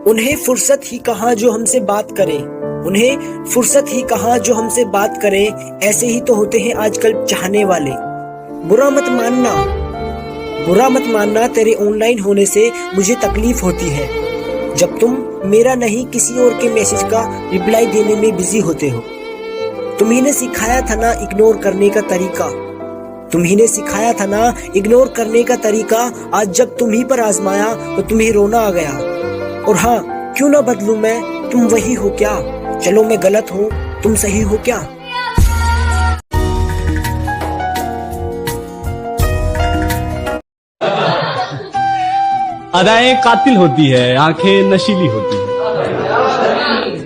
उन्हें फुर्सत ही कहाँ जो हमसे बात करें, उन्हें फुर्सत ही कहाँ जो हमसे बात करें। ऐसे ही तो होते हैं आजकल चाहने वाले। बुरा मत मानना तेरे ऑनलाइन होने से मुझे तकलीफ होती है, जब तुम मेरा नहीं किसी और के मैसेज का रिप्लाई देने में बिजी होते हो। तुम्ही ने सिखाया था ना इग्नोर करने का तरीका, आज जब तुम ही पर आजमाया तो तुम्हें रोना आ गया। और हाँ, क्यों ना बदलूं मैं, तुम वही हो क्या? चलो मैं गलत हूँ, तुम सही हो क्या? अदाएं कातिल होती है, आंखें नशीली होती है।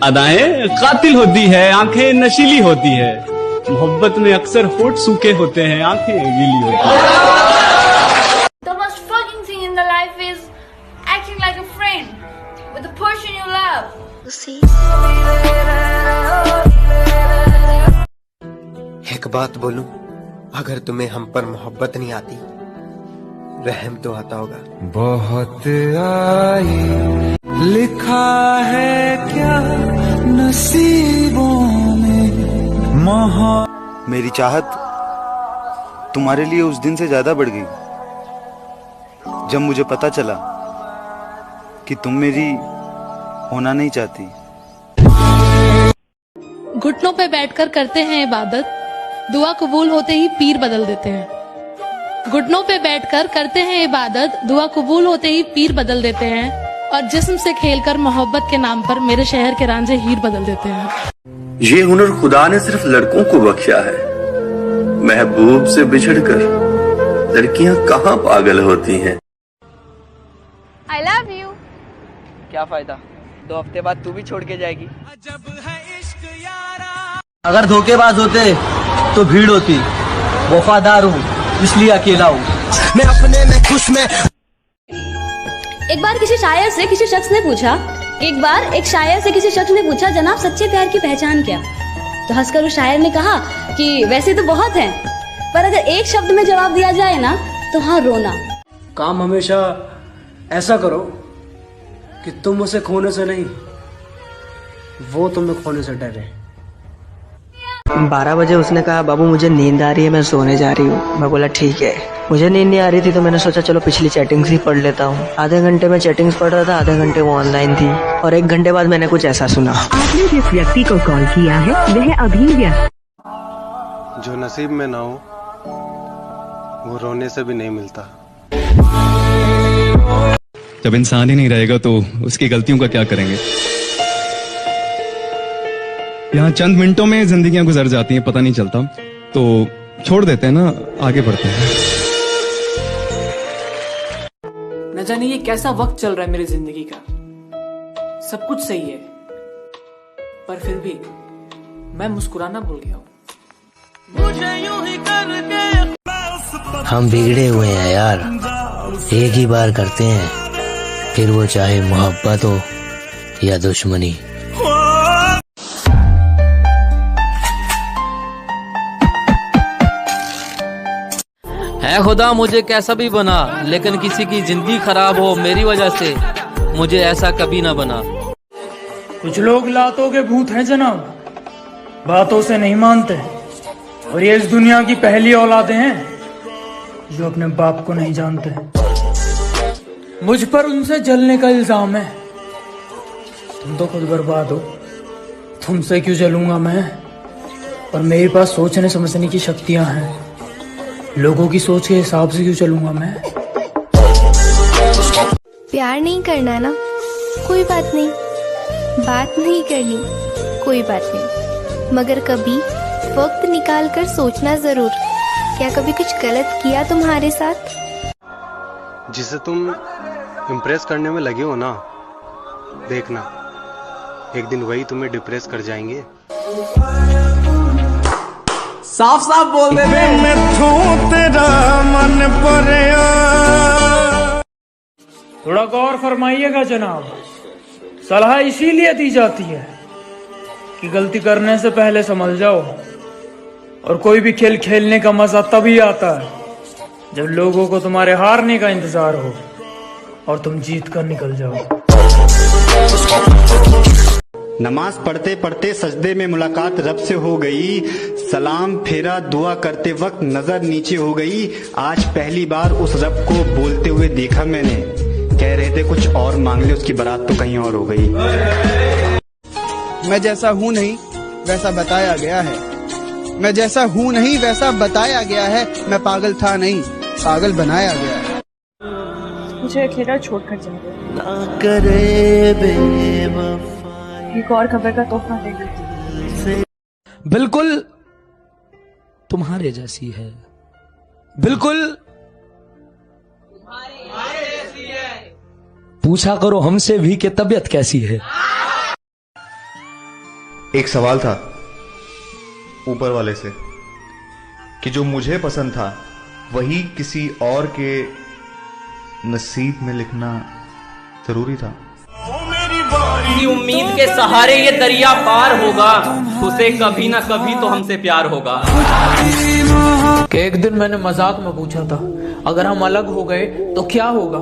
अदाएं कातिल होती है, आंखें नशीली होती है। मोहब्बत में अक्सर होठ सूखे होते हैं, आंखें गीली होती हैं। The most fucking thing in the life is acting like a friend with the person you love. एक बात बोलूं, अगर तुम्हें हम पर मोहब्बत नहीं आती, रहम तो आता होगा। बहुत आई लिखा है क्या नसीबों में मेरी चाहत तुम्हारे लिए उस दिन से ज्यादा बढ़ गई जब मुझे पता चला कि तुम मेरी होना नहीं चाहती। घुटनों पे बैठकर करते हैं इबादत, दुआ कबूल होते ही पीर बदल देते हैं। घुटनों पे बैठकर करते हैं इबादत, दुआ कबूल होते ही पीर बदल देते हैं। और जिस्म से खेलकर मोहब्बत के नाम पर मेरे शहर के रांझे हीर बदल देते हैं। ये हुनर खुदा ने सिर्फ लड़कों को बख्शा है। महबूब से बिछड़कर लड़कियां कहाँ पागल होती हैं। I love you. क्या फायदा, 2 हफ्ते बाद तू भी छोड़ के जाएगी। अगर धोखेबाज होते तो भीड़ होती, वफादार हूँ इसलिए अकेला हूँ। मैं अपने में खुश में। एक बार किसी शायर से किसी शख्स ने पूछा जनाब सच्चे प्यार की पहचान क्या? तो हंसकर उस शायर ने कहा कि वैसे तो बहुत हैं, पर अगर एक शब्द में जवाब दिया जाए ना तो हाँ, रोना। काम हमेशा ऐसा करो कि तुम उसे खोने से नहीं, वो तुम्हें खोने से डरे। 12 बजे उसने कहा बाबू मुझे नींद आ रही है, मैं सोने जा रही हूँ। मैं बोला ठीक है। मुझे नींद नहीं आ रही थी तो मैंने सोचा चलो पिछली चैटिंग्स ही पढ़ लेता हूँ। आधे घंटे में चैटिंग्स पढ़ रहा था, आधे घंटे वो ऑनलाइन थी, और 1 घंटे बाद मैंने कुछ ऐसा सुना। आपने जिस व्यक्ति को कॉल किया है वह अभी व्यस्त। जो नसीब में ना हो वो रोने से भी नहीं मिलता। जब इंसान ही नहीं रहेगा तो उसकी गलतियों का क्या करेंगे। यहाँ चंद मिनटों में जिंदगियां गुजर जाती हैं, पता नहीं चलता, तो छोड़ देते हैं ना, आगे बढ़ते हैं। न जाने ये कैसा वक्त चल रहा है मेरी जिंदगी का। सब कुछ सही है, पर फिर भी मैं मुस्कुराना भूल गया हूँ। हम बिगड़े हुए हैं यार, एक ही बार करते हैं, फिर वो चाहे मोहब्बत हो या दुश्मनी। है खुदा मुझे कैसा भी बना, लेकिन किसी की जिंदगी खराब हो मेरी वजह से, मुझे ऐसा कभी ना बना। कुछ लोग लातों के भूत हैं जनाब, बातों से नहीं मानते, और ये इस दुनिया की पहली औलादें हैं जो अपने बाप को नहीं जानते। मुझ पर उनसे जलने का इल्जाम है। तुम तो खुद बर्बाद हो, तुमसे क्यों जलूंगा मैं? और मेरे पास सोचने समझने की शक्तियां हैं, लोगों की सोच के हिसाब से क्यों चलूंगा मैं? प्यार नहीं करना ना, कोई बात नहीं। बात नहीं करनी, कोई बात नहीं। मगर कभी वक्त निकाल कर सोचना जरूर, क्या कभी कुछ गलत किया तुम्हारे साथ? जिसे तुम इम्प्रेस करने में लगे हो ना, देखना एक दिन वही तुम्हें डिप्रेस कर जाएंगे। साफ साफ बोल दे तेरा मन पर। थोड़ा गौर फरमाइएगा जनाब, सलाह इसीलिए दी जाती है कि गलती करने से पहले समझ जाओ। और कोई भी खेल खेलने का मजा तभी आता है जब लोगों को तुम्हारे हारने का इंतजार हो। और तुम जीत कर निकल जाओ। नमाज पढ़ते पढ़ते सजदे में मुलाकात रब से हो गई, सलाम फेरा दुआ करते वक्त नजर नीचे हो गई। आज पहली बार उस रब को बोलते हुए देखा मैंने, कह रहे थे कुछ और मांग ले, उसकी बारात तो कहीं और हो गई। मैं जैसा हूँ नहीं वैसा बताया गया है, मैं जैसा हूँ नहीं वैसा बताया गया है, मैं पागल था नहीं पागल बनाया गया है। मुझे अकेला छोड़कर जाओ, ना करे बेवफा एक और खबर का तोहफा देगा। बिल्कुल तुम्हारे जैसी है, बिल्कुल पूछा करो हमसे भी कि तबीयत कैसी है। एक सवाल था ऊपर वाले से कि जो मुझे पसंद था वही किसी और के नसीब में लिखना जरूरी था। की उम्मीद के सहारे ये दरिया पार होगा, उसे कभी ना कभी तो हमसे प्यार होगा। कि एक दिन मैंने मजाक में पूछा था, अगर हम अलग हो गए तो क्या होगा?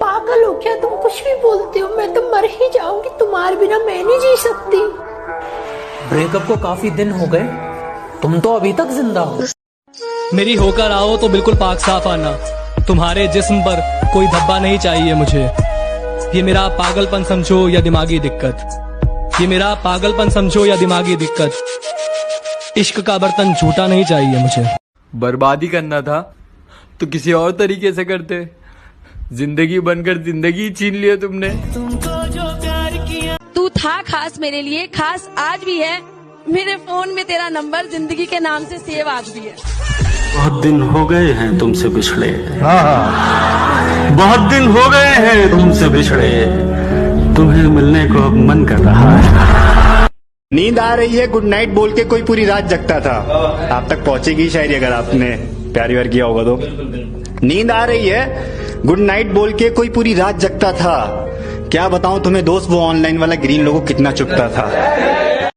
पागल हो क्या तुम, कुछ भी बोलते हो, मैं तो मर ही जाऊंगी, तुम्हारे बिना मैं नहीं जी सकती। ब्रेकअप को काफी दिन हो गए, तुम तो अभी तक जिंदा हो। मेरी होकर आओ तो बिल्कुल पाक साफ आना, तुम्हारे जिस्म पर कोई धब्बा नहीं चाहिए मुझे। ये मेरा पागलपन समझो या दिमागी दिक्कत, ये मेरा पागलपन समझो या दिमागी दिक्कत। इश्क का बर्तन झूठा नहीं चाहिए मुझे। बर्बादी करना था तो किसी और तरीके से करते, जिंदगी बनकर जिंदगी छीन लिया तुमने। तू था खास मेरे लिए, खास आज भी है। मेरे फोन में तेरा नंबर जिंदगी के नाम से सेव आज भी है। बहुत दिन हो गए हैं तुमसे बिछड़े, बहुत दिन हो गए हैं तुमसे बिछड़े, तुम्हें मिलने को अब मन कर रहा है। नींद आ रही है गुड नाइट बोल के कोई पूरी रात जगता था, आप तक पहुंचेगी शायरी अगर आपने प्यार व्यार किया होगा तो। नींद आ रही है गुड नाइट बोल के कोई पूरी रात जगता था, क्या बताऊं तुम्हें दोस्त वो ऑनलाइन वाला ग्रीन लोगो कितना चुपता था।